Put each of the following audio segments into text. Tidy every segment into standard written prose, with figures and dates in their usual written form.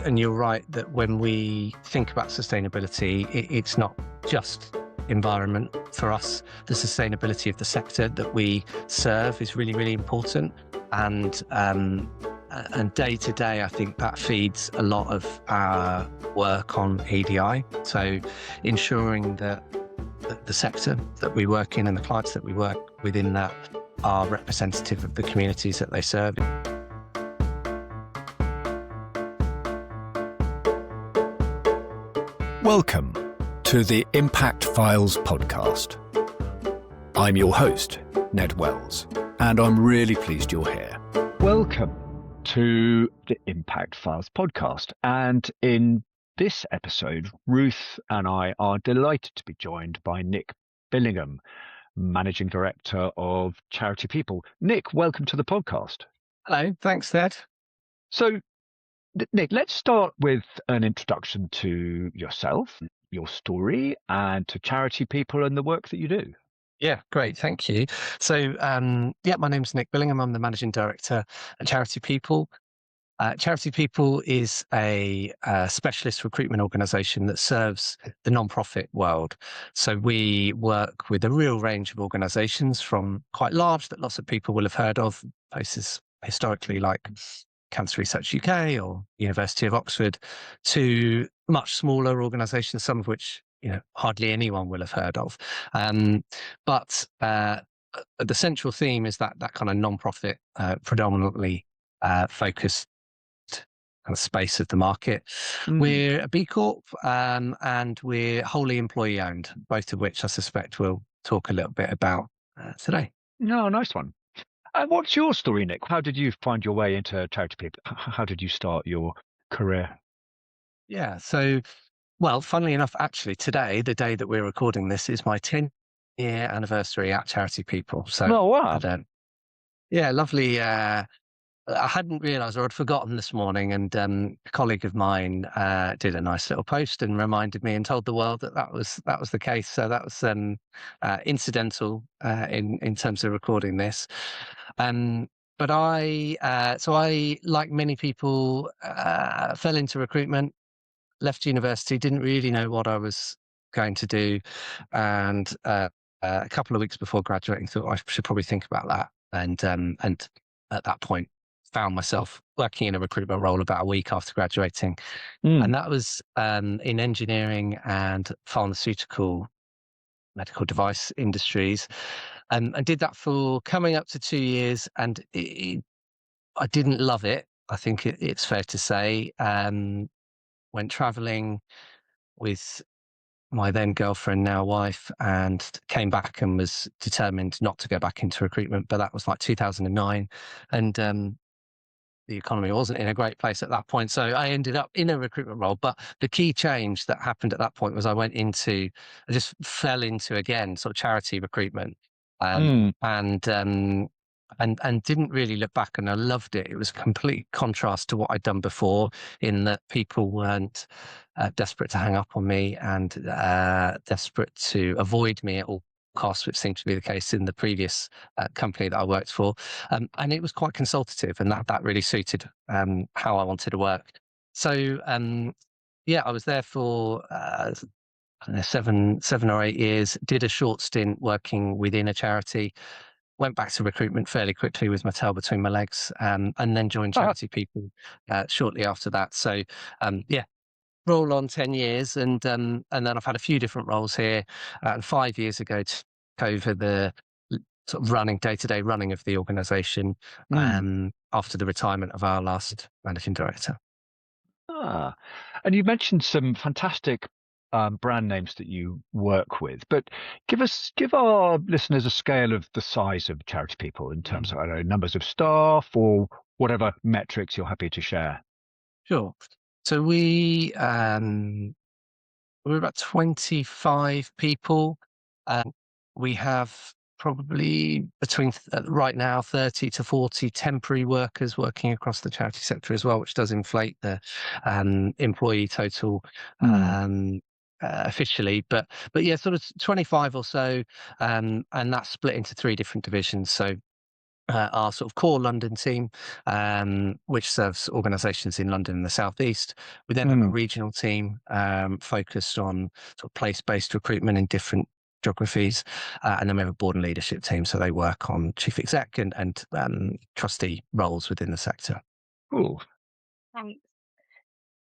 And you're right that when we think about sustainability, it's not just environment for us. The sustainability of the sector that we serve is really, really important. And day to day, I think that feeds a lot of our work on EDI. So ensuring that the sector that we work in and the clients that we work within that are representative of the communities that they serve. Welcome to the Impact Files podcast. I'm your host, Ned Wells, and I'm really pleased you're here. Welcome to the Impact Files podcast. And in this episode, Ruth and I are delighted to be joined by Nick Billingham, Managing Director of Charity People. Nick, welcome to the podcast. Hello, thanks, Ned. So, Nick, let's start with an introduction to yourself, your story, and to Charity People and the work that you do. Yeah, great. Thank you. So, my name's Nick Billingham. I'm the Managing Director at Charity People. Charity People is a specialist recruitment organisation that serves the non-profit world. So we work with a real range of organisations, from quite large that lots of people will have heard of, places historically like Cancer Research UK or University of Oxford, to much smaller organisations, some of which hardly anyone will have heard of. But the central theme is that kind of non-profit, predominantly focused kind of space of the market. We're a B Corp, and we're wholly employee owned, both of which I suspect we'll talk a little bit about today. No, nice one. And what's your story, Nick? How did you find your way into Charity People? How did you start your career? Yeah, so, well, funnily enough, actually, today, the day that we're recording this, is my 10-year anniversary at Charity People. So, oh, wow. Yeah, lovely. I hadn't realised, or I'd forgotten this morning, and a colleague of mine did a nice little post and reminded me and told the world that was the case. So that was incidental in terms of recording this. But I, like many people, fell into recruitment, left university, didn't really know what I was going to do, and a couple of weeks before graduating, thought I should probably think about that, and at that point, found myself working in a recruitment role about a week after graduating. And that was in engineering and pharmaceutical medical device industries. And did that for coming up to 2 years. And I didn't love it. I think it's fair to say. Went traveling with my then girlfriend, now wife, and came back and was determined not to go back into recruitment. But that was like 2009. And the economy wasn't in a great place at that point. So I ended up in a recruitment role. But the key change that happened at that point was I just fell into, again, sort of charity recruitment, and didn't really look back. And I loved it. It was a complete contrast to what I'd done before, in that people weren't desperate to hang up on me and desperate to avoid me at all costs, which seemed to be the case in the previous company that I worked for. And it was quite consultative, and that really suited how I wanted to work. So, I was there for 7 or 8 years, did a short stint working within a charity, went back to recruitment fairly quickly with my tail between my legs, and then joined Charity People shortly after that. So, roll on 10 years, and then I've had a few different roles here. And 5 years ago, took over the sort of day-to-day running of the organisation after the retirement of our last managing director. And you mentioned some fantastic brand names that you work with, but give our listeners a scale of the size of Charity People in terms of, I don't know, numbers of staff or whatever metrics you're happy to share. Sure. So we're about 25 people. We have probably between right now 30 to 40 temporary workers working across the charity sector as well, which does inflate the employee total officially. But yeah, sort of 25 or so, and that's split into 3 different divisions. So our sort of core London team, which serves organisations in London and the South East. We then have a regional team focused on sort of place-based recruitment in different geographies, and then we have a board and leadership team, so they work on chief exec and trustee roles within the sector. Cool. Thanks,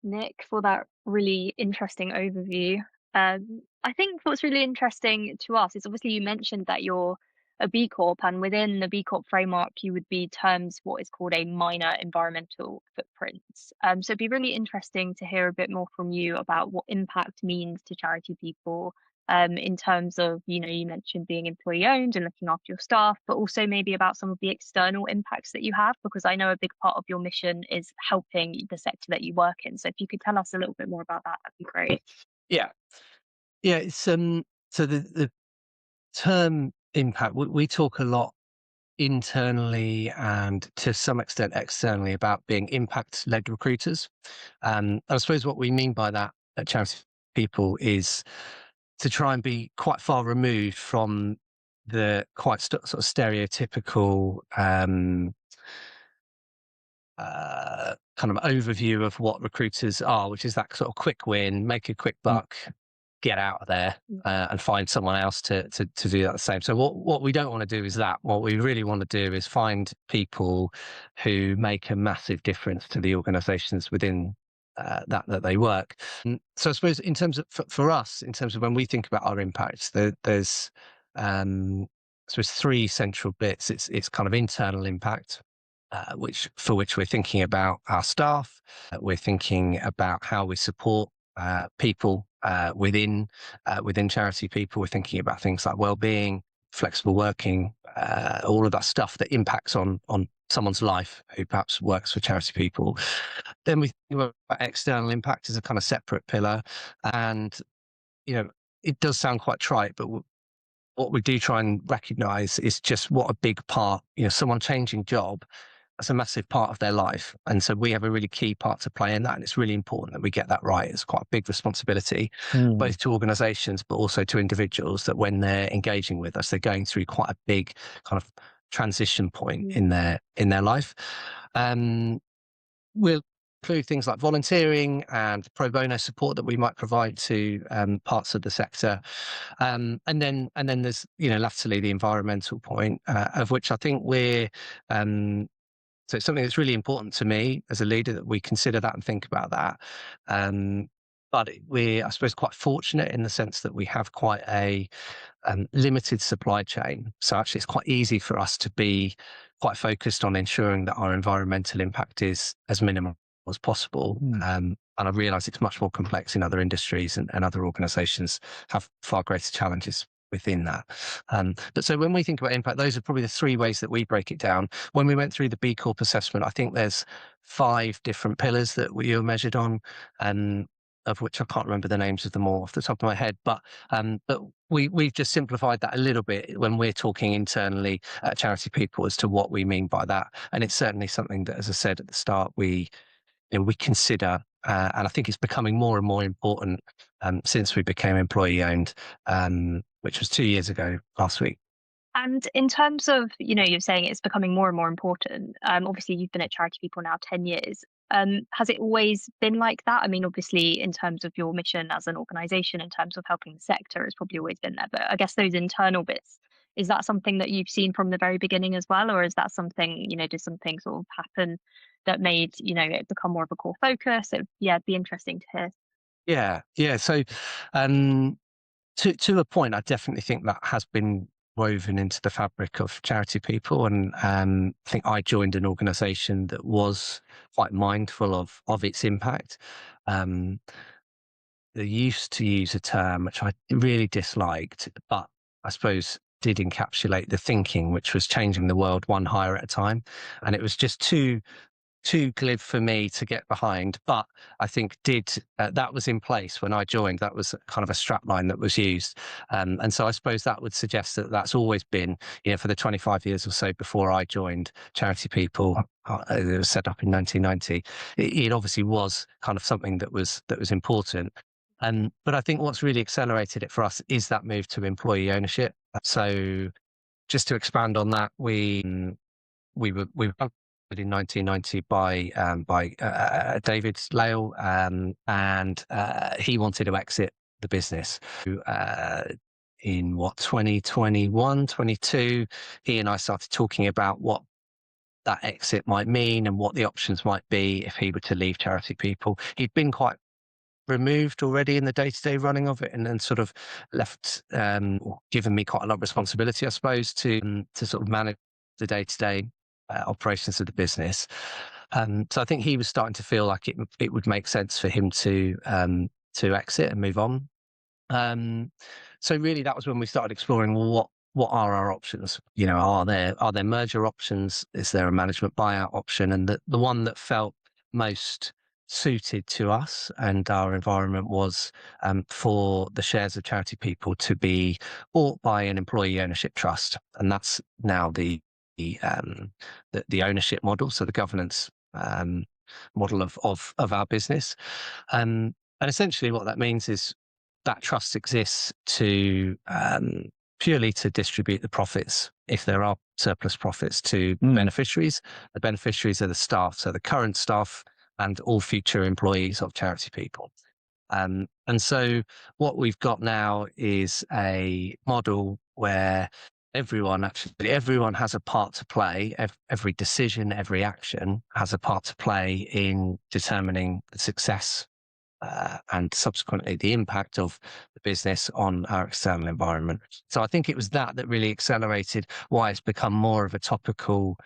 Nick, for that really interesting overview. I think what's really interesting to us is obviously you mentioned that you're a B Corp, and within the B Corp framework, you would be terms what is called a minor environmental footprint. So it'd be really interesting to hear a bit more from you about what impact means to charity people. In terms of, you mentioned being employee owned and looking after your staff, but also maybe about some of the external impacts that you have, because I know a big part of your mission is helping the sector that you work in. So if you could tell us a little bit more about that, that'd be great. Yeah, it's so the term impact, we talk a lot internally and to some extent externally about being impact-led recruiters. I suppose what we mean by that at Charity People is to try and be quite far removed from the quite sort of stereotypical kind of overview of what recruiters are, which is that sort of quick win, make a quick buck, get out of there, and find someone else to do that the same. So what we don't want to do is that. What we really want to do is find people who make a massive difference to the organisations within that they work. So I suppose in terms of for us, in terms of when we think about our impacts, there's I suppose three central bits. It's kind of internal impact, which we're thinking about our staff. We're thinking about how we support people within Charity People. We're thinking about things like wellbeing, flexible working, all of that stuff that impacts on someone's life who perhaps works for Charity People. Then we think about external impact as a kind of separate pillar, and it does sound quite trite, but what we do try and recognise is just what a big part. Someone changing job, that's a massive part of their life. And so we have a really key part to play in that. And it's really important that we get that right. It's quite a big responsibility, both to organisations, but also to individuals, that when they're engaging with us, they're going through quite a big kind of transition point in their life. We'll include things like volunteering and pro bono support that we might provide to parts of the sector, and then there's latterly the environmental point, of which I think we're so it's something that's really important to me as a leader, that we consider that and think about that. But we're, I suppose, quite fortunate in the sense that we have quite a limited supply chain. So actually, it's quite easy for us to be quite focused on ensuring that our environmental impact is as minimal as possible. And I realise it's much more complex in other industries, and other organisations have far greater challenges within that. But so when we think about impact, those are probably the three ways that we break it down. When we went through the B Corp assessment, I think there's 5 different pillars that we were measured on, of which I can't remember the names of them all off the top of my head. But we've just simplified that a little bit when we're talking internally at Charity People as to what we mean by that. And it's certainly something that, as I said at the start, we consider, and I think it's becoming more and more important since we became employee owned, which was 2 years ago last week. And in terms of, you're saying it's becoming more and more important. Obviously, you've been at Charity People now 10 years. Has it always been like that? I mean, obviously, in terms of your mission as an organisation, in terms of helping the sector, it's probably always been there. But I guess those internal bits, is that something that you've seen from the very beginning as well? Or is that something, did something sort of happen that made, it become more of a core focus? It'd be interesting to hear. Yeah. So to a point, I definitely think that has been woven into the fabric of Charity People. And I think I joined an organisation that was quite mindful of its impact. They used to use a term which I really disliked, but I suppose did encapsulate the thinking, which was changing the world one hire at a time. And it was just too glib for me to get behind, but I think that was in place when I joined. That was kind of a strap line that was used, and so I suppose that would suggest that that's always been, for the 25 years or so before I joined Charity People. It was set up in 1990. It obviously was kind of something that was important, but I think what's really accelerated it for us is that move to employee ownership. So just to expand on that, we were founded in 1990 by David Lale, and he wanted to exit the business. In 2021, 22, he and I started talking about what that exit might mean and what the options might be if he were to leave Charity People. He'd been quite removed already in the day-to-day running of it, and then sort of left, or given me quite a lot of responsibility, I suppose, to sort of manage the day-to-day operations of the business. So I think he was starting to feel like it would make sense for him to exit and move on. So really, that was when we started exploring, well, what are our options? Are there merger options? Is there a management buyout option? And the one that felt most suited to us and our environment was for the shares of Charity People to be bought by an employee ownership trust, and that's now the ownership model, so the governance model of our business. And essentially, what that means is that trust exists to purely to distribute the profits, if there are surplus profits, to beneficiaries. The beneficiaries are the staff, so the current staff and all future employees of Charity People. And so what we've got now is a model where everyone has a part to play. Every decision, every action has a part to play in determining the success and subsequently the impact of the business on our external environment. So I think it was that really accelerated why it's become more of a topical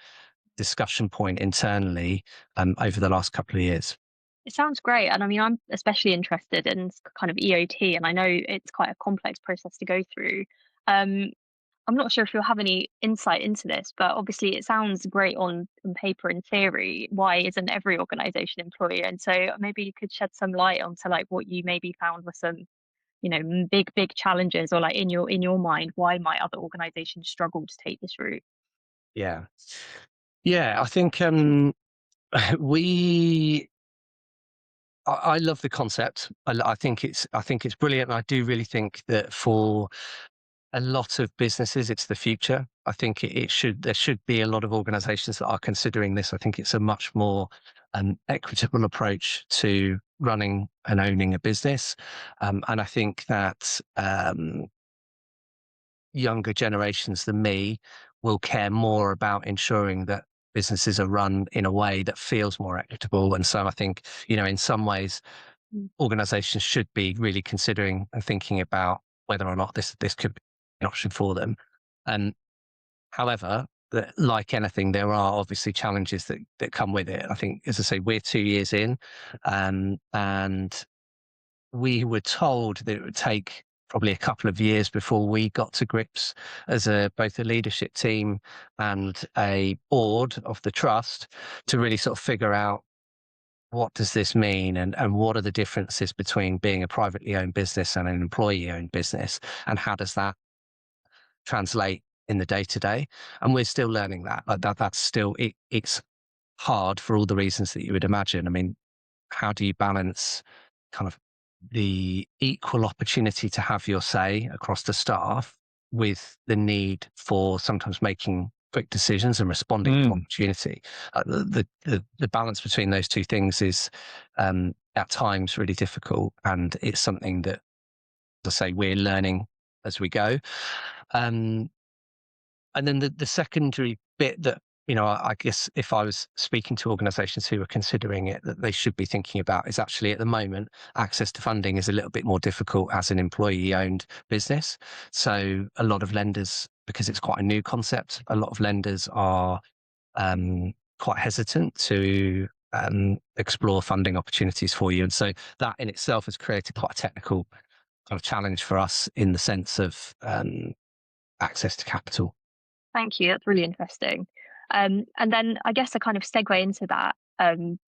discussion point internally over the last couple of years. It sounds great. And I mean, I'm especially interested in kind of EOT, and I know it's quite a complex process to go through. Um, I'm not sure if you'll have any insight into this, but obviously it sounds great on paper and theory. Why isn't every organization employer? And so maybe you could shed some light onto like what you maybe found were some, big challenges, or like in your mind, why might other organizations struggle to take this route? Yeah. Yeah, I think we I love the concept. I think it's brilliant. And I do really think that for a lot of businesses, it's the future. I think there should be a lot of organizations that are considering this. I think it's a much more equitable approach to running and owning a business. And I think that younger generations than me will care more about ensuring that businesses are run in a way that feels more equitable. And so I think, in some ways, Mm. organizations should be really considering and thinking about whether or not this could be an option for them. And however, like anything, there are obviously challenges that come with it. I think, as I say, we're 2 years in, and we were told that it would take probably a couple of years before we got to grips as both a leadership team and a board of the trust to really sort of figure out, what does this mean, and what are the differences between being a privately owned business and an employee owned business, and how does that translate in the day to day? And we're still learning that. That's still it's hard for all the reasons that you would imagine. I mean, how do you balance kind of the equal opportunity to have your say across the staff with the need for sometimes making quick decisions and responding to opportunity? The balance between those two things is at times really difficult, and it's something that, as I say, we're learning as we go. And then the secondary bit that, I guess if I was speaking to organizations who are considering it, that they should be thinking about is actually, at the moment, access to funding is a little bit more difficult as an employee owned business. So a lot of lenders, because it's quite a new concept, a lot of lenders are quite hesitant to explore funding opportunities for you. And so that in itself has created quite a technical kind of challenge for us in the sense of access to capital. Thank you. That's really interesting. And then I guess a kind of segue into that,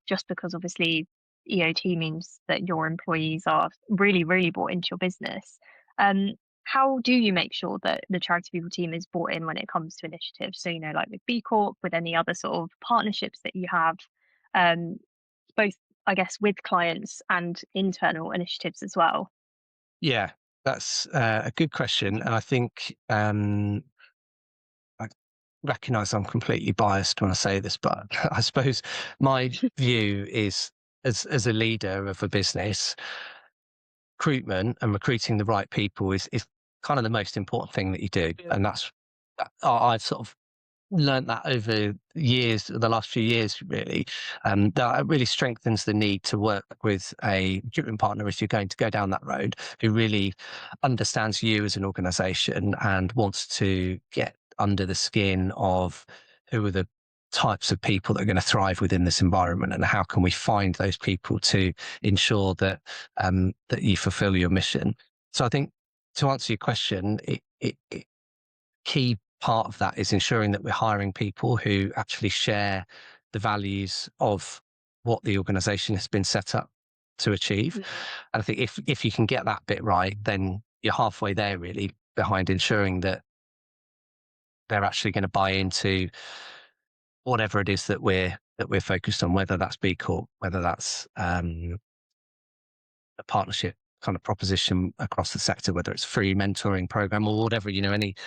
just because obviously EOT means that your employees are really, really bought into your business. Um, how do you make sure that the Charity People team is bought in when it comes to initiatives? So, like with B Corp, with any other sort of partnerships that you have, um, both, I guess, with clients and internal initiatives as well. Yeah, that's a good question. And I think recognise I'm completely biased when I say this, but I suppose my view is, as a leader of a business, recruitment and recruiting the right people is kind of the most important thing that you do, and that's I've sort of learned that over years, the last few years, really, that it really strengthens the need to work with a recruitment partner if you're going to go down that road, who really understands you as an organisation and wants to get under the skin of who are the types of people that are going to thrive within this environment, and how can we find those people to ensure that that you fulfil your mission. So I think, to answer your question, it key part of that is ensuring that we're hiring people who actually share the values of what the organization has been set up to achieve. Mm. And I think if you can get that bit right, then you're halfway there, really, behind ensuring that they're actually going to buy into whatever it is that we're focused on, whether that's B Corp, whether that's a partnership kind of proposition across the sector, whether it's a free mentoring program or whatever,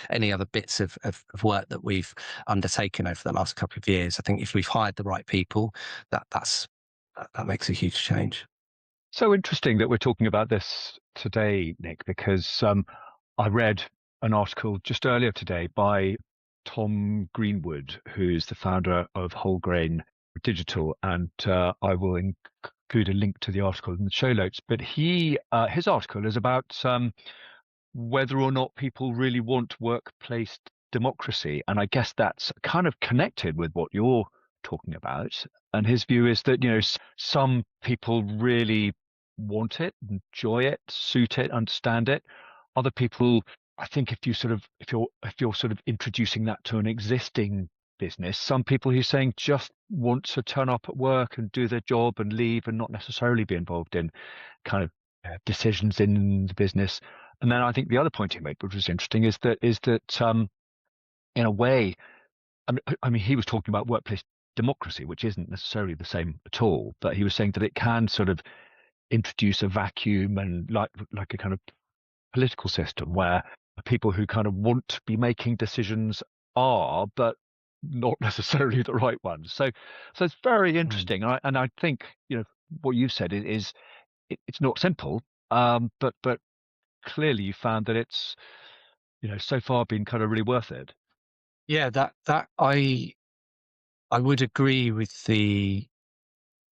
any other bits of work that we've undertaken over the last couple of years. I think if we've hired the right people, that makes a huge change. So interesting that we're talking about this today, Nick, because I read an article just earlier today by Tom Greenwood, who's the founder of Whole Grain Digital, and I will include a link to the article in the show notes. But his article is about whether or not people really want workplace democracy, and I guess that's kind of connected with what you're talking about. And his view is that some people really want it, enjoy it, suit it, understand it. Other people, I think, if you're sort of introducing that to an existing business, some people he's saying just want to turn up at work and do their job and leave and not necessarily be involved in kind of decisions in the business. And then I think the other point he made, which was interesting, is that in a way, I mean, he was talking about workplace democracy, which isn't necessarily the same at all, but he was saying that it can sort of introduce a vacuum and like a kind of political system where people who kind of want to be making decisions are, but not necessarily the right ones. So it's very interesting. And I think, what you said is it's not simple, but clearly you found that it's, so far been kind of really worth it. Yeah, that I would agree with the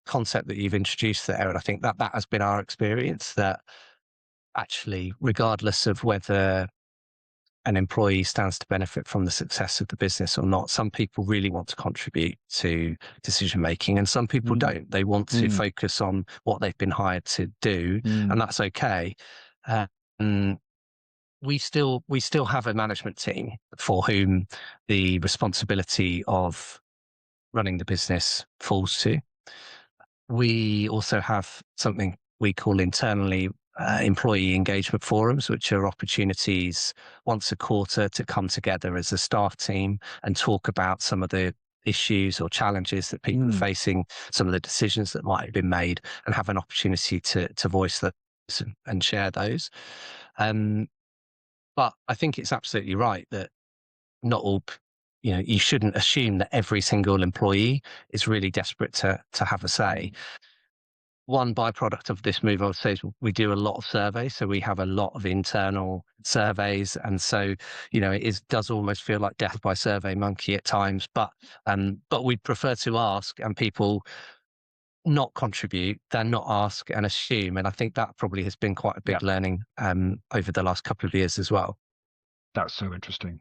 concept that you've introduced there, and I think that has been our experience, that actually, regardless of whether an employee stands to benefit from the success of the business or not, some people really want to contribute to decision making, and some people don't. They want to focus on what they've been hired to do, and that's okay. And we still have a management team for whom the responsibility of running the business falls to. We also have something we call internally employee engagement forums, which are opportunities once a quarter to come together as a staff team and talk about some of the issues or challenges that people are facing, some of the decisions that might have been made, and have an opportunity to voice those and share those. But I think it's absolutely right that not all, you shouldn't assume that every single employee is really desperate to have a say. One byproduct of this move, I would say, is we do a lot of surveys. So we have a lot of internal surveys. And so, it does almost feel like death by survey monkey at times, but we'd prefer to ask and people not contribute than not ask and assume. And I think that probably has been quite a big learning over the last couple of years as well. That's so interesting.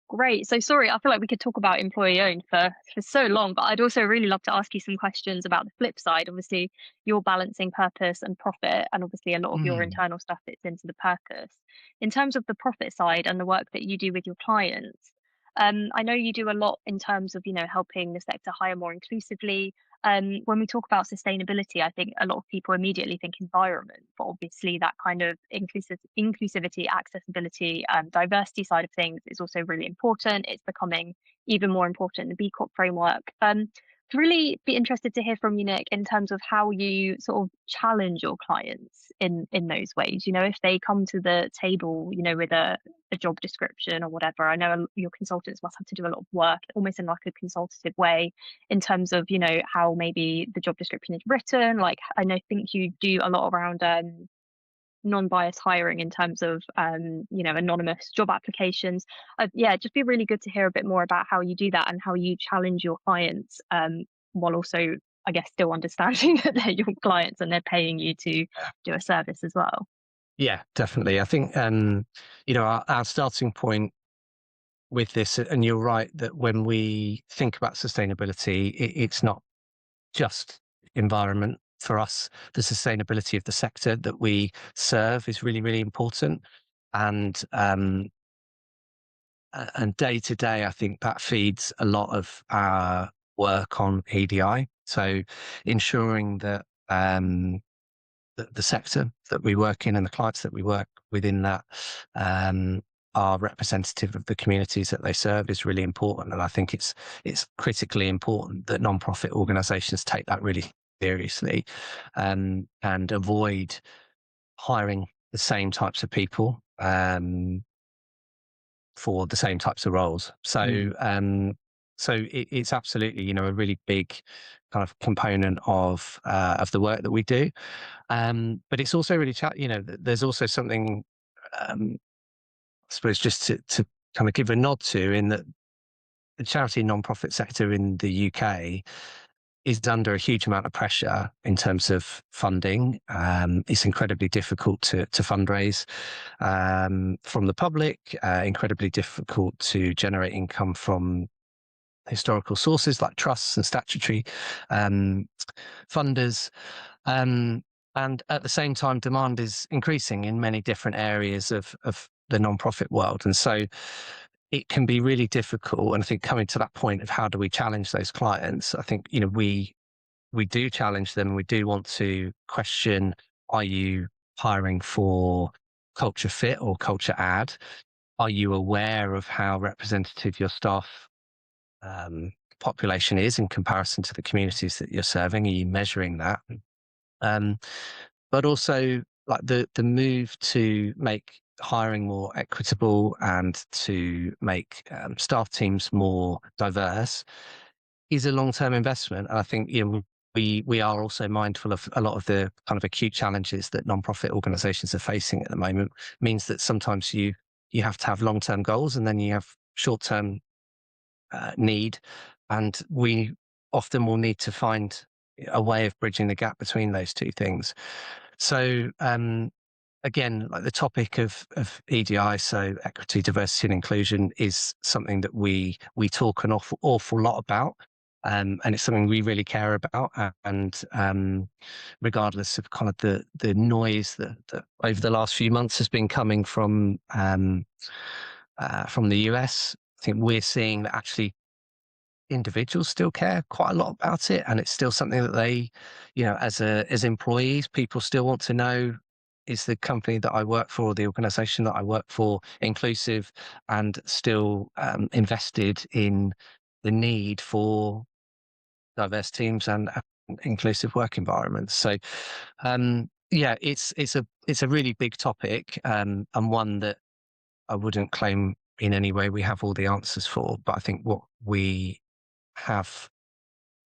Great. So sorry, I feel like we could talk about employee owned for so long, but I'd also really love to ask you some questions about the flip side. Obviously, you're balancing purpose and profit, and obviously a lot of your internal stuff fits into the purpose. In terms of the profit side and the work that you do with your clients, I know you do a lot in terms of, helping the sector hire more inclusively. When we talk about sustainability, I think a lot of people immediately think environment, but obviously that kind of inclusivity, accessibility, diversity side of things is also really important. It's becoming even more important in the B Corp framework. really be interested to hear from you, Nick, in terms of how you sort of challenge your clients in those ways. You know, if they come to the table, you know, with a job description or whatever. I know your consultants must have to do a lot of work, almost in like a consultative way, in terms of, you know, how maybe the job description is written. Like think you do a lot around non-biased hiring in terms of you know, anonymous job applications. Yeah, just be really good to hear a bit more about how you do that and how you challenge your clients, while also, I guess, still understanding that they're your clients and they're paying you to do a service as well. Yeah, definitely. I think, you know, our starting point with this, and you're right that when we think about sustainability, it's not just environment. For us, the sustainability of the sector that we serve is really, really important. And day to day, I think that feeds a lot of our work on EDI. So ensuring that the sector that we work in and the clients that we work within that are representative of the communities that they serve is really important. And I think it's critically important that non-profit organisations take that really seriously, and avoid hiring the same types of people for the same types of roles. So it's absolutely, you know, a really big kind of component of the work that we do. But it's also really, you know, there's also something, I suppose, just to kind of give a nod to, in that the charity non-profit sector in the UK is under a huge amount of pressure in terms of funding. It's incredibly difficult to fundraise from the public, incredibly difficult to generate income from historical sources like trusts and statutory funders. And at the same time, demand is increasing in many different areas of the non-profit world. And so it can be really difficult. And I think coming to that point of how do we challenge those clients, I think, you know, we do challenge them. We do want to question, are you hiring for culture fit or culture add? Are you aware of how representative your staff population is in comparison to the communities that you're serving? Are you measuring that? But also, like, the move to make hiring more equitable and to make staff teams more diverse is a long-term investment. And I think, you know, we are also mindful of a lot of the kind of acute challenges that non-profit organisations are facing at the moment. Means that sometimes you have to have long-term goals, and then you have short-term need, and we often will need to find a way of bridging the gap between those two things. So again, like the topic of EDI, so equity, diversity, and inclusion, is something that we talk an awful lot about. And it's something we really care about. And regardless of kind of the noise that over the last few months has been coming from the US, I think we're seeing that actually individuals still care quite a lot about it, and it's still something that they, you know, as employees, people still want to know, is the company that I work for, the organization that I work for, inclusive and still invested in the need for diverse teams and inclusive work environments. So yeah, it's a really big topic, and one that I wouldn't claim in any way we have all the answers for, but I think what we have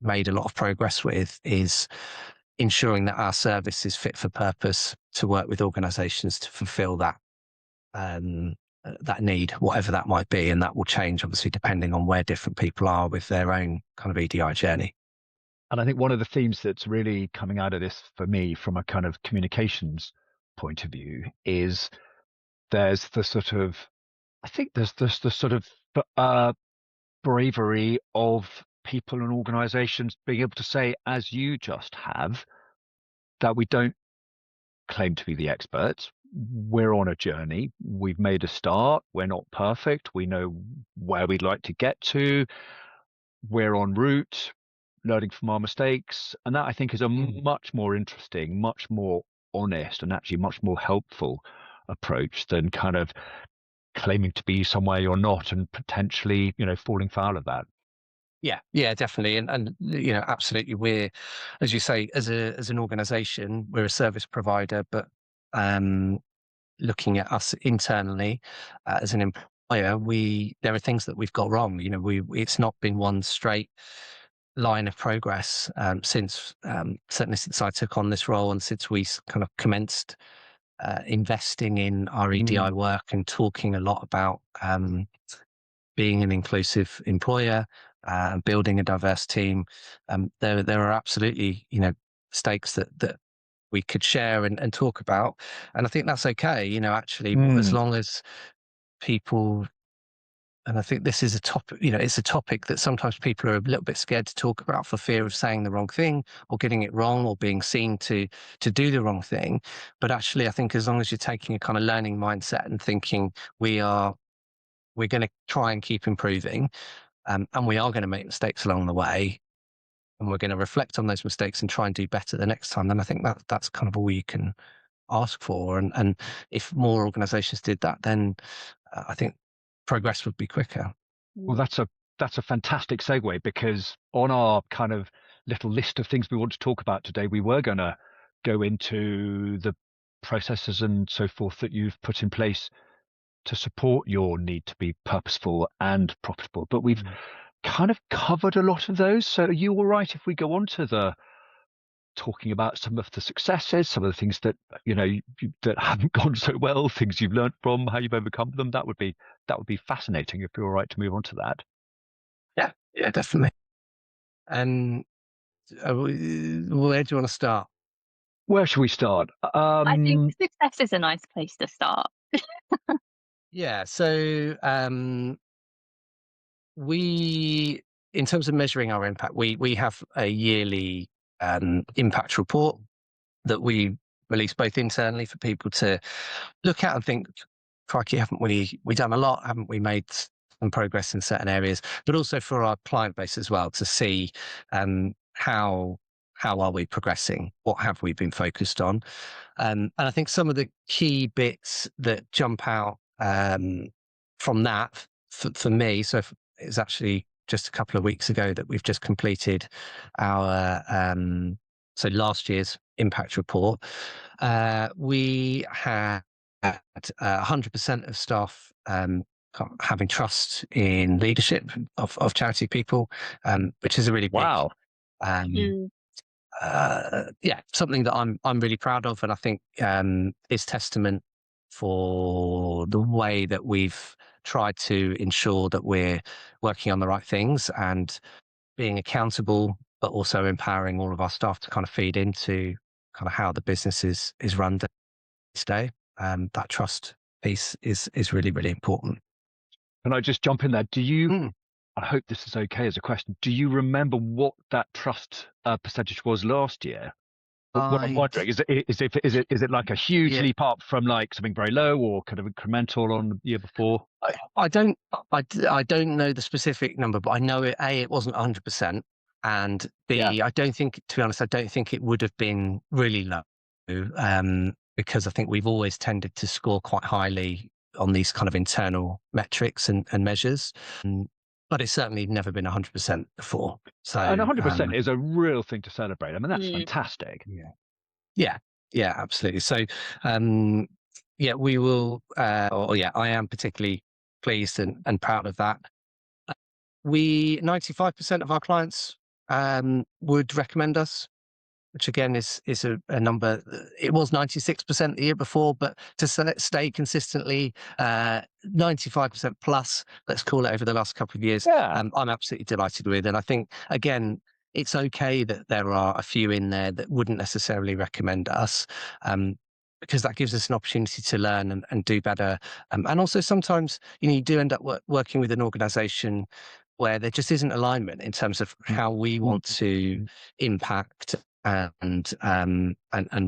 made a lot of progress with is ensuring that our service is fit for purpose to work with organisations to fulfil that that need, whatever that might be. And that will change, obviously, depending on where different people are with their own kind of EDI journey. And I think one of the themes that's really coming out of this for me from a kind of communications point of view is there's the sort of, I think there's this the sort of bravery of people and organizations being able to say, as you just have, that we don't claim to be the experts. We're on a journey. We've made a start. We're not perfect. We know where we'd like to get to. We're en route, learning from our mistakes. And that, I think, is a much more interesting, much more honest, and actually much more helpful approach than kind of claiming to be somewhere you're not and potentially, you know, falling foul of that. Yeah, definitely. And absolutely. We're, as you say, as an organization, we're a service provider, but um, looking at us internally as an employer, there are things that we've got wrong. It's not been one straight line of progress since certainly since I took on this role and since we kind of commenced investing in our EDI work and talking a lot about being an inclusive employer, building a diverse team. There are absolutely stakes that we could share and talk about, and I think that's okay. Actually, as long as people. And I think this is a topic, it's a topic that sometimes people are a little bit scared to talk about for fear of saying the wrong thing or getting it wrong or being seen to do the wrong thing. But actually, I think as long as you're taking a kind of learning mindset and thinking we're going to try and keep improving, and we are going to make mistakes along the way, and we're going to reflect on those mistakes and try and do better the next time, then I think that's kind of all you can ask for. And if more organizations did that, then I think progress would be quicker. Well, that's a fantastic segue, because on our kind of little list of things we want to talk about today, we were going to go into the processes and so forth that you've put in place to support your need to be purposeful and profitable. But we've kind of covered a lot of those. So are you all right if we go on to the talking about some of the successes, some of the things that that haven't gone so well, things you've learned from, how you've overcome them? That would be fascinating if you're all right to move on to that. Yeah, definitely. And where do you want to start? Where should we start? I think success is a nice place to start. Yeah, so we, in terms of measuring our impact, we have a yearly impact report that we release both internally for people to look at and think, crikey, haven't we done a lot? Haven't we made some progress in certain areas? But also for our client base as well, to see how are we progressing? What have we been focused on? And I think some of the key bits that jump out from that for me, it's actually just a couple of weeks ago that we've just completed our last year's impact report. We had 100% of staff having trust in leadership of charity people, which is a really big something that I'm really proud of, and I think is testament for the way that we've tried to ensure that we're working on the right things and being accountable, but also empowering all of our staff to kind of feed into kind of how the business is run day to day. That trust piece is really, really important. Can I just jump in there? Do you, I hope this is okay as a question, do you remember what that trust percentage was last year? What I'm wondering is it like a huge leap up from like something very low, or kind of incremental on the year before? I don't know the specific number, but I know it wasn't 100%, and B, I don't think, to be honest, I don't think it would have been really low, because I think we've always tended to score quite highly on these kind of internal metrics and measures. But it's certainly never been 100% before. So, and 100% is a real thing to celebrate. I mean, that's fantastic. Yeah, absolutely. So, we will. I am particularly pleased and proud of that. 95% of our clients would recommend us, which again is a number. It was 96% the year before, but to stay consistently 95% plus, let's call it, over the last couple of years, I'm absolutely delighted with. And I think, again, it's okay that there are a few in there that wouldn't necessarily recommend us, because that gives us an opportunity to learn and do better. And also sometimes, you do end up working with an organization where there just isn't alignment in terms of how we want to impact and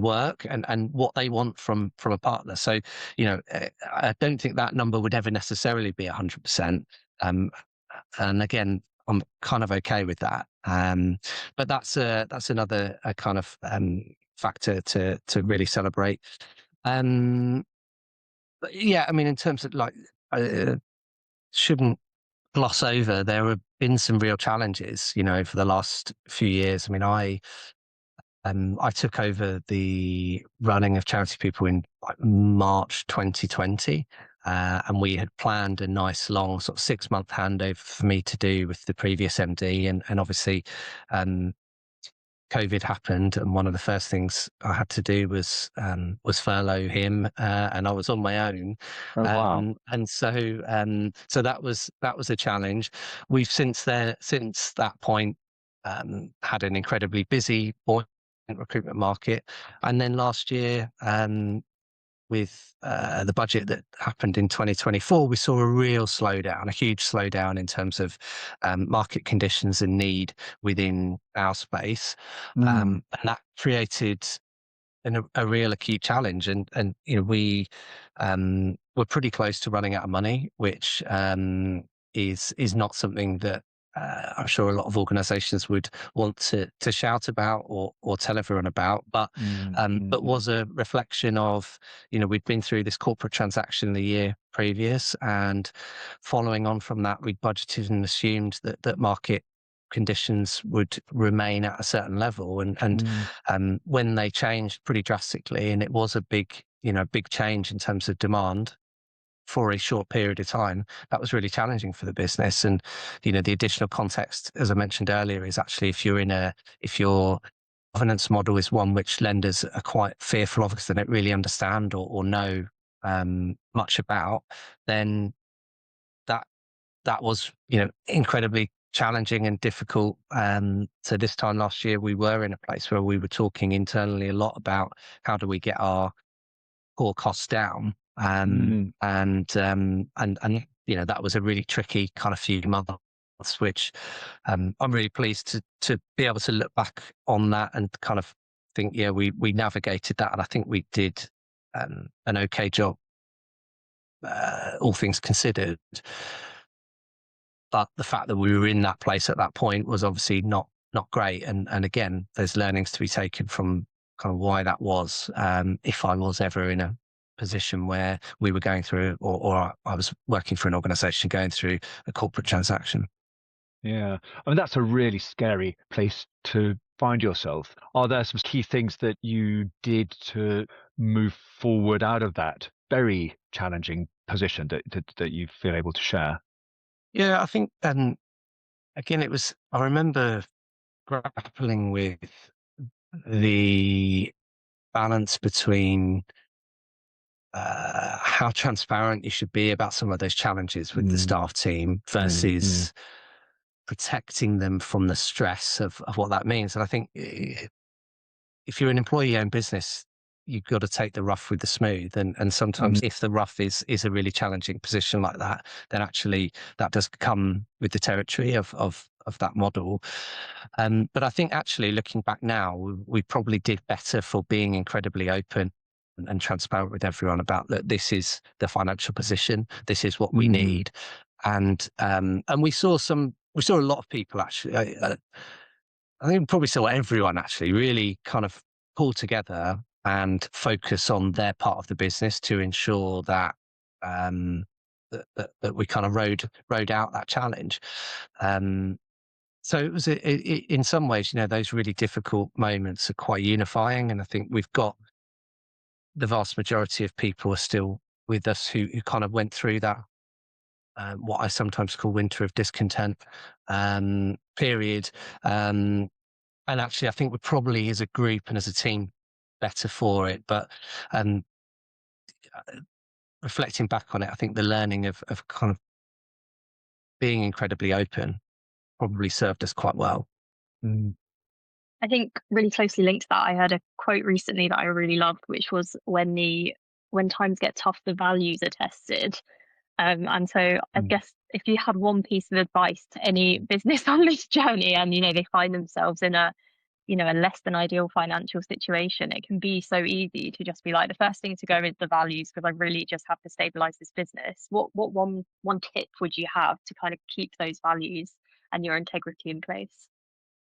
work and what they want from a partner. So, I don't think that number would ever necessarily be 100%. And again, I'm kind of okay with that. But that's another kind of factor to really celebrate. But yeah, I mean, in terms of like, shouldn't gloss over, there have been some real challenges, for the last few years. I mean, I took over the running of Charity People in like March 2020, and we had planned a nice long sort of 6-month handover for me to do with the previous MD, and obviously, COVID happened, and one of the first things I had to do was furlough him, and I was on my own, Oh, wow. and so that was a challenge. We've since that point had an incredibly busy buoyant recruitment market, and then last year, with the budget that happened in 2024, we saw a real slowdown, a huge slowdown in terms of market conditions and need within our space. And that created a real acute challenge. And we were pretty close to running out of money, which is not something that I'm sure a lot of organisations would want to shout about or tell everyone about, but was a reflection of, we'd been through this corporate transaction the year previous, and following on from that, we'd budgeted and assumed that market conditions would remain at a certain level, and when they changed pretty drastically, and it was a big change in terms of demand for a short period of time, that was really challenging for the business. And the additional context, as I mentioned earlier, is actually if your governance model is one which lenders are quite fearful of because they don't really understand or know much about, then that was incredibly challenging and difficult. So this time last year, we were in a place where we were talking internally a lot about how do we get our core costs down. And that was a really tricky kind of few months, which I'm really pleased to be able to look back on that and kind of think, we navigated that, and I think we did an okay job, all things considered. But the fact that we were in that place at that point was obviously not great. And again, there's learnings to be taken from kind of why that was. If I was ever in a position where we were going through, or I was working for an organisation going through a corporate transaction. Yeah, I mean, that's a really scary place to find yourself. Are there some key things that you did to move forward out of that very challenging position that you feel able to share? Yeah, I think, again, I remember grappling with the balance between how transparent you should be about some of those challenges with the staff team versus protecting them from the stress of what that means. And I think if you're an employee-owned business, you've got to take the rough with the smooth. And sometimes if the rough is a really challenging position like that, then actually that does come with the territory of that model. But I think actually looking back now, we probably did better for being incredibly open and transparent with everyone about that. This is the financial position. This is what we need. And we saw a lot of people actually. I think we probably saw everyone actually really kind of pull together and focus on their part of the business to ensure that that we kind of rode out that challenge. So it was in some ways, those really difficult moments are quite unifying, and I think we've got the vast majority of people are still with us who kind of went through that, what I sometimes call winter of discontent period. And actually, I think we're probably as a group and as a team better for it. But reflecting back on it, I think the learning of kind of being incredibly open probably served us quite well. I think really closely linked to that, I heard a quote recently that I really loved, which was when times get tough, the values are tested. And so I guess if you had one piece of advice to any business on this journey, and they find themselves in a less than ideal financial situation, it can be so easy to just be like, the first thing to go is the values, because I really just have to stabilize this business. What one tip would you have to kind of keep those values and your integrity in place?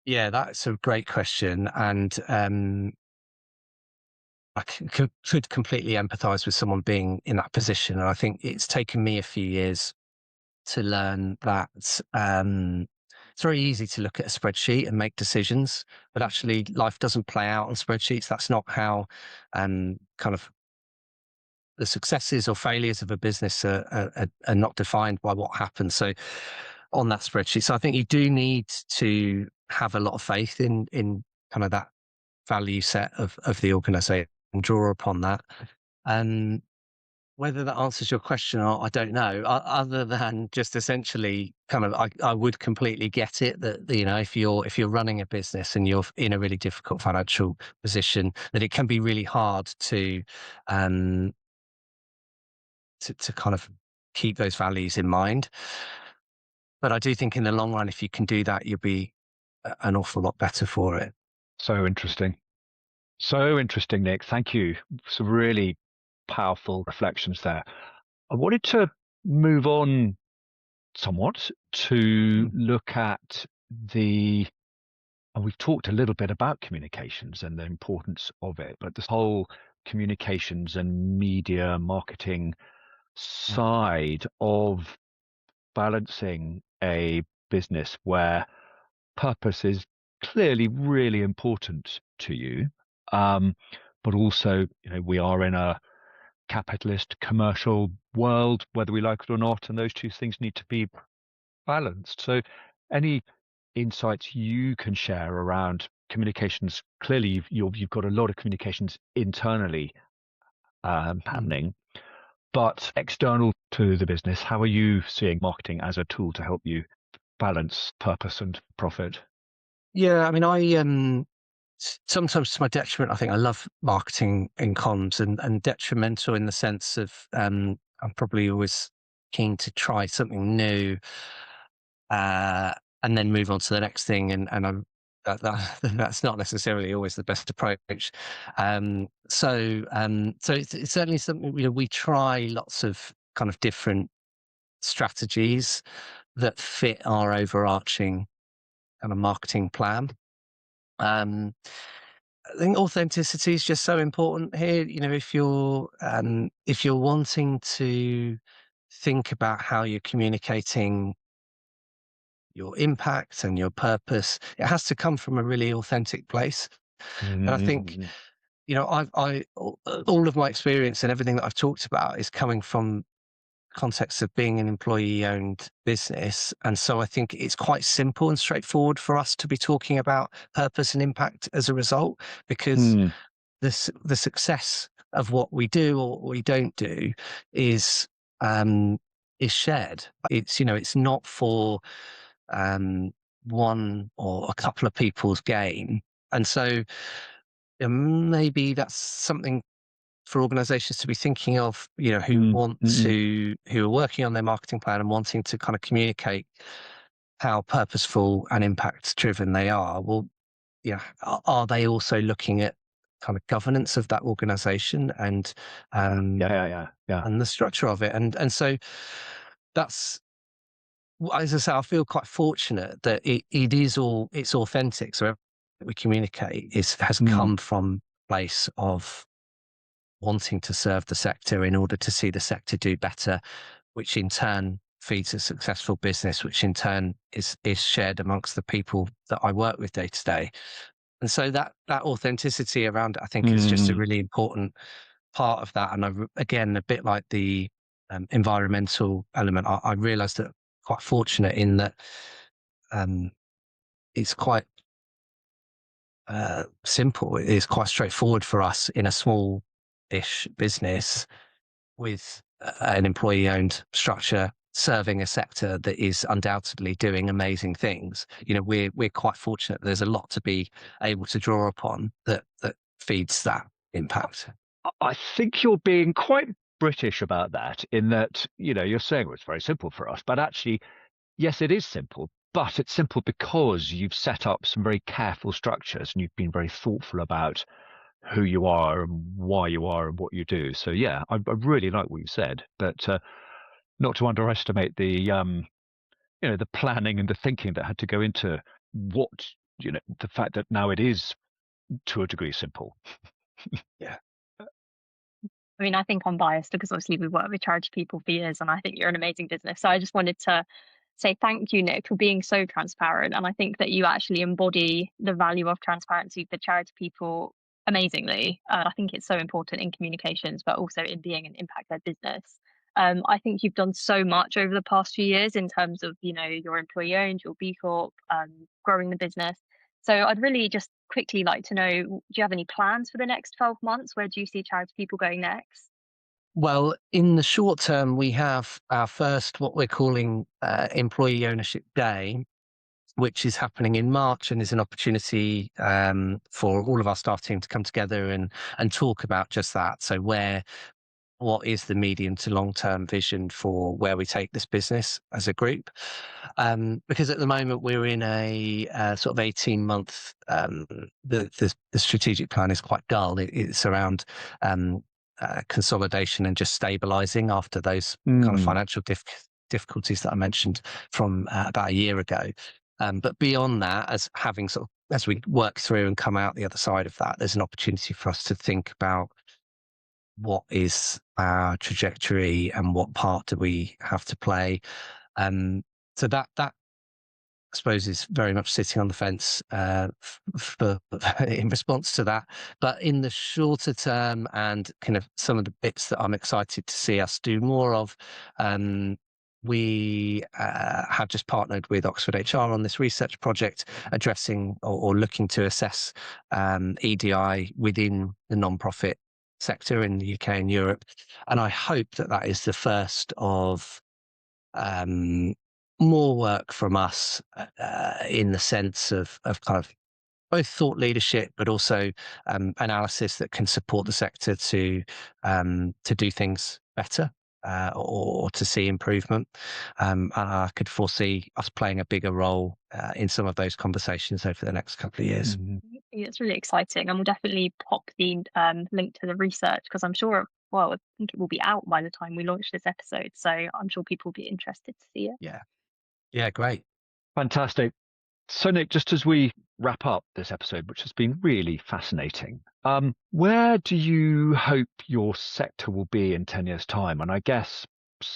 Yeah, that's a great question. And I could completely empathize with someone being in that position. And I think it's taken me a few years to learn that it's very easy to look at a spreadsheet and make decisions, but actually life doesn't play out on spreadsheets. That's not how kind of the successes or failures of a business are not defined by what happens. So on that spreadsheet. So I think you do need to have a lot of faith in kind of that value set of the organization and draw upon that. And whether that answers your question or not, I don't know, other than just essentially kind of, I would completely get it that, you know, if you're running a business and you're in a really difficult financial position, that it can be really hard to kind of keep those values in mind. But I do think in the long run, if you can do that, you'll be an awful lot better for it. So interesting. So interesting, Nick. Thank you. Some really powerful reflections there. I wanted to move on somewhat to look at and we've talked a little bit about communications and the importance of it, but this whole communications and media marketing side of balancing a business where purpose is clearly really important to you, but also, you know, we are in a capitalist commercial world, whether we like it or not, and those two things need to be balanced. So, any insights you can share around communications? Clearly, you've got a lot of communications internally happening, but external to the business, how are you seeing marketing as a tool to help you balance purpose and profit? Yeah, I mean, I sometimes to my detriment, I think I love marketing in comms, and detrimental in the sense of I'm probably always keen to try something new, and then move on to the next thing, and that's not necessarily always the best approach. So it's certainly something, you know, we try lots of kind of different strategies that fit our overarching kind of marketing plan. I think authenticity is just so important here. You know, if you're wanting to think about how you're communicating your impact and your purpose, it has to come from a really authentic place. And I think, Mm, you know, all of my experience and everything that I've talked about is coming from context of being an employee-owned business, and so I think it's quite simple and straightforward for us to be talking about purpose and impact as a result, because mm, the success of what we do or what we don't do is shared. It's, you know, it's not for one or a couple of people's gain, and so maybe that's something for organizations to be thinking of, you know, mm, mm, who are working on their marketing plan and wanting to kind of communicate how purposeful and impact driven they are. Well, yeah, are they also looking at kind of governance of that organization yeah. and the structure of it? And so that's, as I say, I feel quite fortunate that it's authentic. So everything that we communicate has Mm, come from a place of wanting to serve the sector in order to see the sector do better, which in turn feeds a successful business, which in turn is shared amongst the people that I work with day to day. And so that authenticity around it, I think, is just a mm, really important part of that. And again, a bit like the environmental element, I realised that quite fortunate in that um, it's quite simple. It is quite straightforward for us in a small-ish business with an employee-owned structure serving a sector that is undoubtedly doing amazing things. You know, we're quite fortunate. There's a lot to be able to draw upon that feeds that impact. I think you're being quite British about that, in that, you know, you're saying, well, it's very simple for us, but actually, yes, it is simple, but it's simple because you've set up some very careful structures and you've been very thoughtful about who you are and why you are and what you do. So yeah, I really like what you said, but not to underestimate you know, the planning and the thinking that had to go into what, you know, the fact that now it is to a degree simple. Yeah. I mean, I think I'm biased because obviously we've worked with charity people for years, and I think you're an amazing business. So I just wanted to say thank you, Nick, for being so transparent. And I think that you actually embody the value of transparency for charity people amazingly. I think it's so important in communications, but also in being an impact-led business. I think you've done so much over the past few years in terms of, your employee owned, your B Corp, growing the business. So I'd really just quickly like to know, do you have any plans for the next 12 months? Where do you see charity people going next? Well, in the short term, we have our first, what we're calling Employee Ownership Day, which is happening in March and is an opportunity for all of our staff team to come together and talk about just that. So what is the medium to long term vision for where we take this business as a group? Because at the moment we're in a sort of 18-month. The strategic plan is quite dull. It's around consolidation and just stabilizing after those kind of financial difficulties that I mentioned from about a year ago. But beyond that, as we work through and come out the other side of that, there's an opportunity for us to think about what is our trajectory and what part do we have to play. So that I suppose is very much sitting on the fence for in response to that. But in the shorter term and kind of some of the bits that I'm excited to see us do more of, we have just partnered with Oxford HR on this research project addressing or looking to assess EDI within the non-profit sector in the UK and Europe. And I hope that is the first of more work from us in the sense of kind of both thought leadership, but also analysis that can support the sector to do things better or to see improvement. And I could foresee us playing a bigger role in some of those conversations over the next couple of years. Yeah, it's really exciting, and we'll definitely pop the link to the research because I'm sure. Well, I think it will be out by the time we launch this episode, so I'm sure people will be interested to see it. Yeah, great. Fantastic. So, Nick, just as we wrap up this episode, which has been really fascinating, where do you hope your sector will be in 10 years' time? And I guess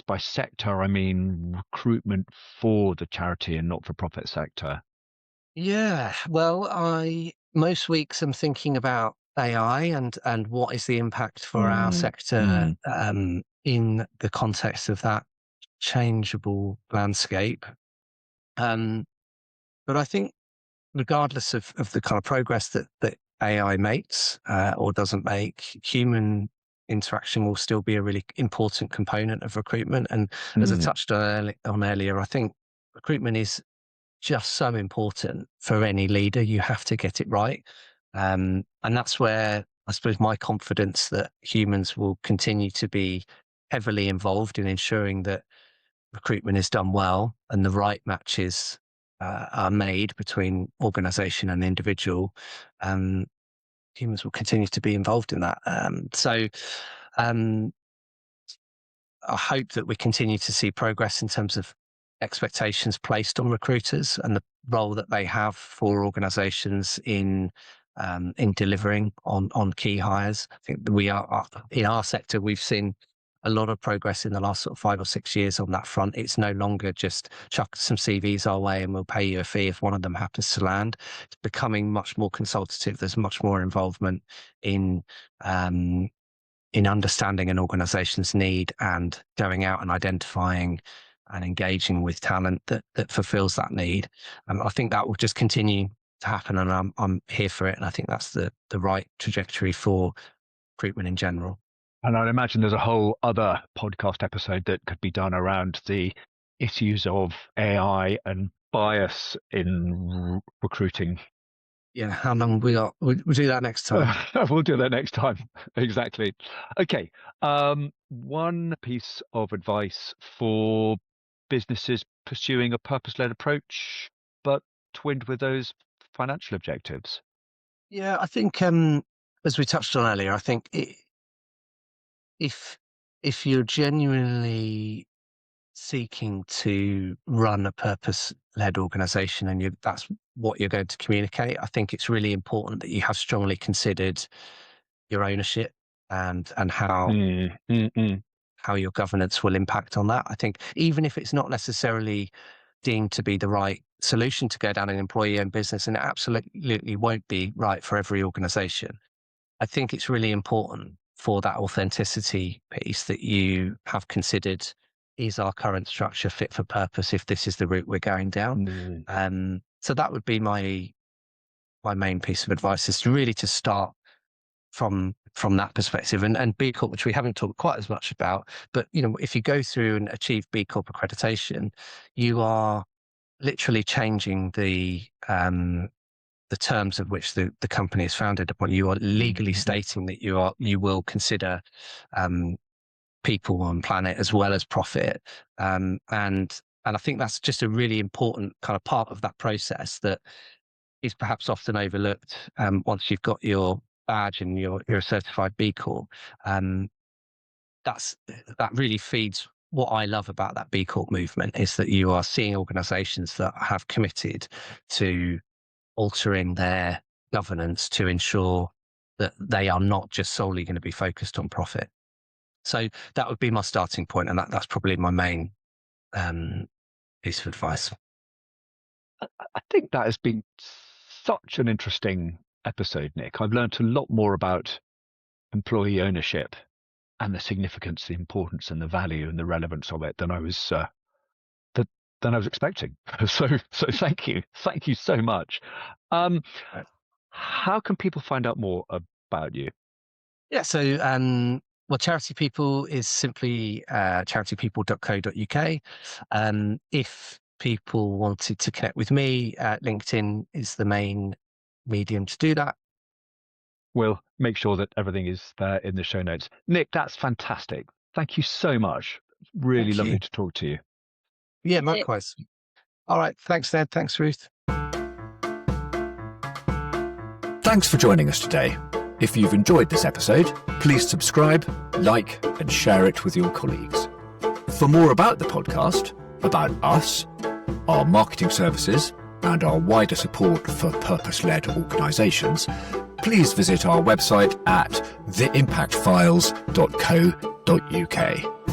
by sector, I mean recruitment for the charity and not-for-profit sector. Yeah, well, most weeks I'm thinking about AI and what is the impact for our sector in the context of that changeable landscape. But I think regardless of the kind of progress that AI makes or doesn't make, human interaction will still be a really important component of recruitment. And as I touched on earlier, I think recruitment is just so important for any leader. You have to get it right. And that's where I suppose my confidence that humans will continue to be heavily involved in ensuring that recruitment is done well and the right matches are made between organization and individual, humans will continue to be involved in that. So I hope that we continue to see progress in terms of expectations placed on recruiters and the role that they have for organizations in delivering on key hires. I think that we are in our sector, we've seen a lot of progress in the last sort of 5 or 6 years on that front. It's no longer just chuck some CVs our way and we'll pay you a fee if one of them happens to land. It's becoming much more consultative. There's much more involvement in understanding an organization's need and going out and identifying and engaging with talent that fulfills that need. I think that will just continue to happen, and I'm here for it. And I think that's the right trajectory for recruitment in general. And I'd imagine there's a whole other podcast episode that could be done around the issues of AI and bias in recruiting. Yeah, how long we got? We'll do that next time. We'll do that next time. Exactly. Okay. One piece of advice for businesses pursuing a purpose-led approach, but twinned with those financial objectives. Yeah, I think as we touched on earlier, I think if you're genuinely seeking to run a purpose-led organization and that's what you're going to communicate, I think it's really important that you have strongly considered your ownership and how how your governance will impact on that. I think even if it's not necessarily deemed to be the right solution to go down an employee-owned business, and it absolutely won't be right for every organization, I think it's really important for that authenticity piece that you have considered, is our current structure fit for purpose if this is the route we're going down? So that would be my main piece of advice, is to really to start from that perspective, and B Corp, which we haven't talked quite as much about, but if you go through and achieve B Corp accreditation, you are literally changing the terms of which the company is founded upon. You are legally stating that you will consider people and planet as well as profit, and I think that's just a really important kind of part of that process that is perhaps often overlooked. Once you've got your badge and you're a certified B Corp, that really feeds what I love about that B Corp movement, is that you are seeing organizations that have committed to altering their governance to ensure that they are not just solely going to be focused on profit. So that would be my starting point, and that's probably my main piece of advice. I think that has been such an interesting episode, Nick. I've learned a lot more about employee ownership and the significance, the importance, and the value and the relevance of it than I was expecting. So thank you so much. How can people find out more about you? Yeah, so Charity People is simply charitypeople.co.uk. If people wanted to connect with me, LinkedIn is the main medium to do that. We'll make sure that everything is there in the show notes. Nick, that's fantastic. Thank you so much. Really lovely to talk to you. Yeah, likewise. All right. Thanks, Ned. Thanks, Ruth. Thanks for joining us today. If you've enjoyed this episode, please subscribe, like, and share it with your colleagues. For more about the podcast, about us, our marketing services, and our wider support for purpose-led organisations, please visit our website at theimpactfiles.co.uk.